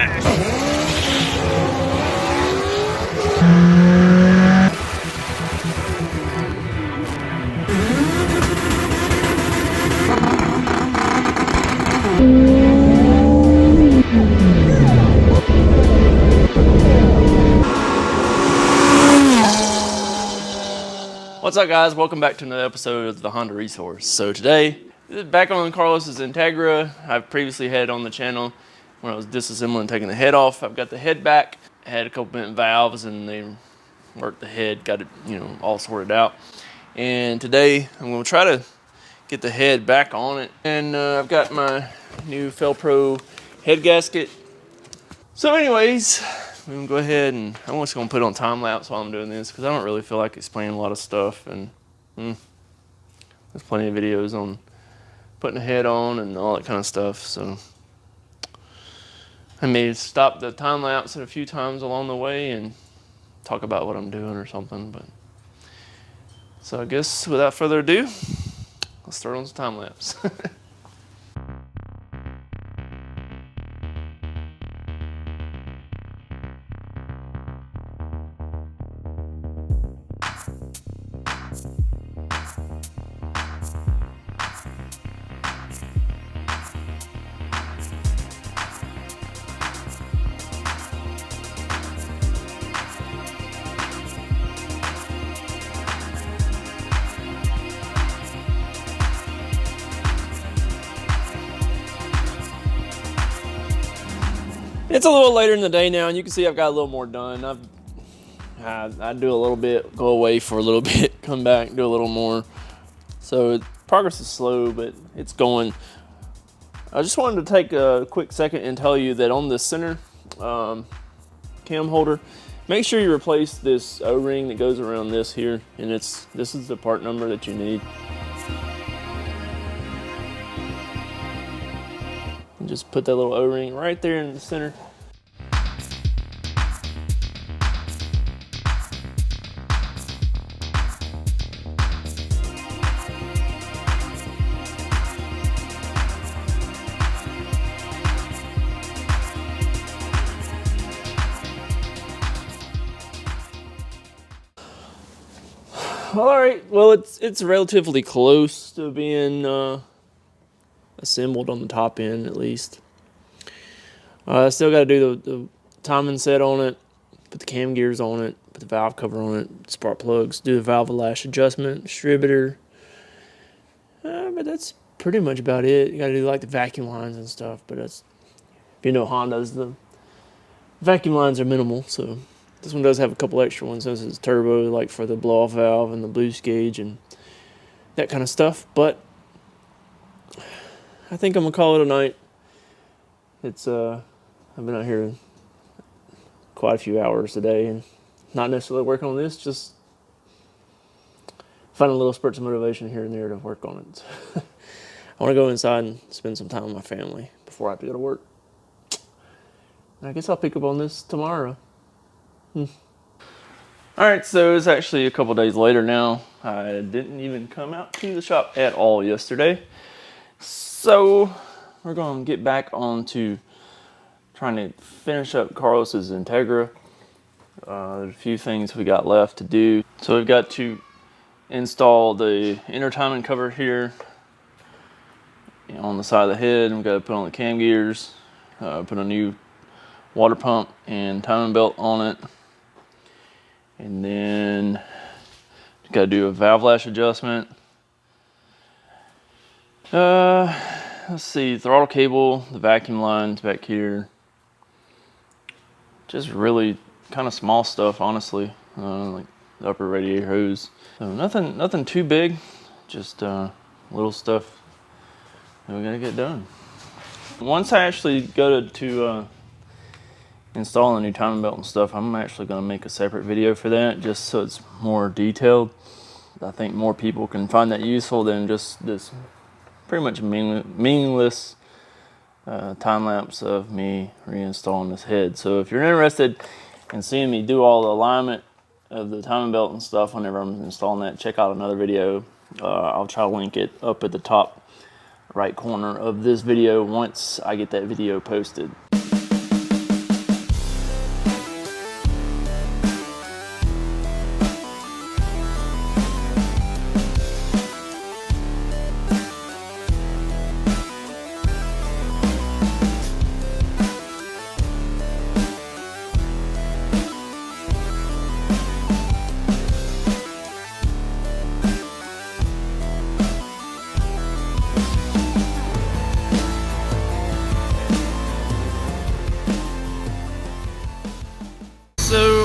What's up, guys? Welcome back to another episode of the Honda Resource. So today, back on Carlos's Integra. I've previously had it on the channel when I was disassembling, taking the head off. I've got the head back. I had a couple bent valves and they worked the head, got it, all sorted out. And today I'm going to try to get the head back on it. And I've got my new Felpro head gasket. So anyways, we're going to go ahead and I'm just going to put on time lapse while I'm doing this because I don't really feel like explaining a lot of stuff. And there's plenty of videos on putting the head on and all that kind of stuff. So I may stop the time lapse a few times along the way and talk about what I'm doing or something. But so I guess without further ado, let's start on some time lapse. It's a little later in the day now, and you can see I've got a little more done. I do a little bit, go away for a little bit, come back, do a little more. So progress is slow, but it's going. I just wanted to take a quick second and tell you that on the center cam holder, make sure you replace this O-ring that goes around this here, and this is the part number that you need. And just put that little O-ring right there in the center. All right, well, it's relatively close to being assembled on the top end, at least. I still got to do the timing set on it, put the cam gears on it, put the valve cover on it, spark plugs, do the valve lash adjustment, distributor. But that's pretty much about it. You got to do like the vacuum lines and stuff, but that's, if you know Hondas, the vacuum lines are minimal, so. This one does have a couple extra ones since it's turbo, like for the blow-off valve and the boost gauge and that kind of stuff. But I think I'm gonna call it a night. It's I've been out here quite a few hours today and not necessarily working on this, just finding little spurts of motivation here and there to work on it. I want to go inside and spend some time with my family before I have to go to work. And I guess I'll pick up on this tomorrow. Alright, so it's actually a couple days later now. I didn't even come out to the shop at all yesterday. So we're going to get back on to trying to finish up Carlos's Integra. There's a few things we got left to do. So we've got to install the inner timing cover here on the side of the head. We've got to put on the cam gears, put a new water pump and timing belt on it. And then got to do a valve lash adjustment. Let's see, throttle cable, the vacuum lines back here. Just really kind of small stuff, honestly. Like the upper radiator hose. So nothing too big, just little stuff that we gotta get done. Once I actually go to installing the new timing belt and stuff, I'm actually going to make a separate video for that, just so it's more detailed. I think more people can find that useful than just this pretty much meaningless time lapse of me reinstalling this head. So if you're interested in seeing me do all the alignment of the timing belt and stuff whenever I'm installing that, check out another video. I'll try to link it up at the top right corner of this video once I get that video posted.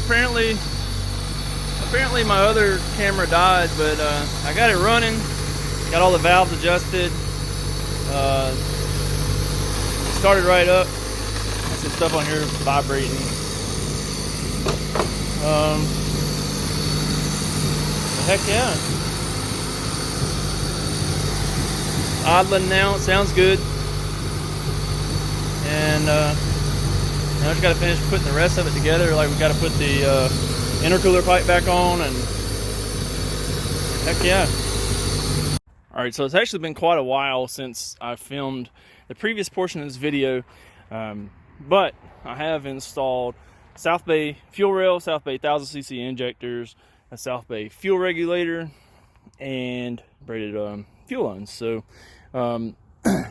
apparently my other camera died, but I got it running, got all the valves adjusted, started right up. Some stuff on here vibrating. Heck yeah. Idling now, it sounds good. And now we just got to finish putting the rest of it together. Like, we got to put the intercooler pipe back on, and heck yeah. All right, so it's actually been quite a while since I filmed the previous portion of this video, but I have installed Southbay fuel rail, Southbay 1000cc injectors, a Southbay fuel regulator, and braided fuel lines. So now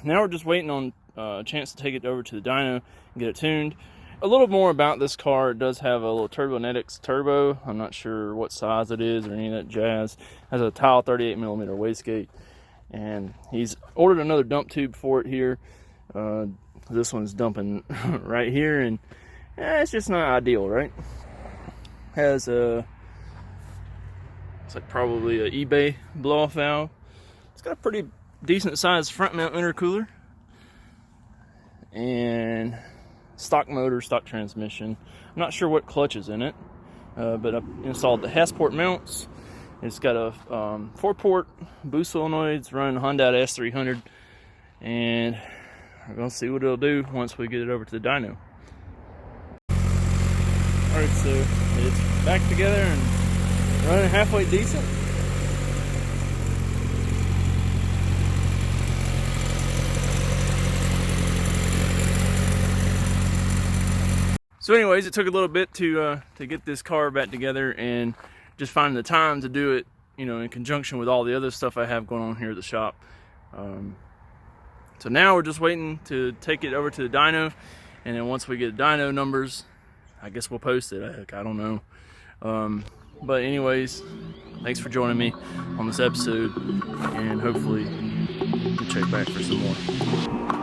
we're just waiting on a chance to take it over to the dyno and get it tuned. A little more about this car: it does have a little Turbonetics turbo. I'm not sure what size it is or any of that jazz. It has a tile 38mm wastegate, and he's ordered another dump tube for it here. This one's dumping right here, and it's just not ideal, right? Has a, it's like probably a eBay blow-off valve. It's got a pretty decent sized front mount intercooler, and stock motor, stock transmission. I'm not sure what clutch is in it, but I've installed the Hasport mounts. It's got a 4-port boost solenoids running Honda S300, and we're gonna see what it'll do once we get it over to the dyno. Alright, so it's back together and running halfway decent. So anyways, it took a little bit to get this car back together, and just finding the time to do it, you know, in conjunction with all the other stuff I have going on here at the shop. So now we're just waiting to take it over to the dyno, and then once we get dyno numbers, I guess we'll post it. Heck, I don't know. But anyways, thanks for joining me on this episode, and hopefully you check back for some more.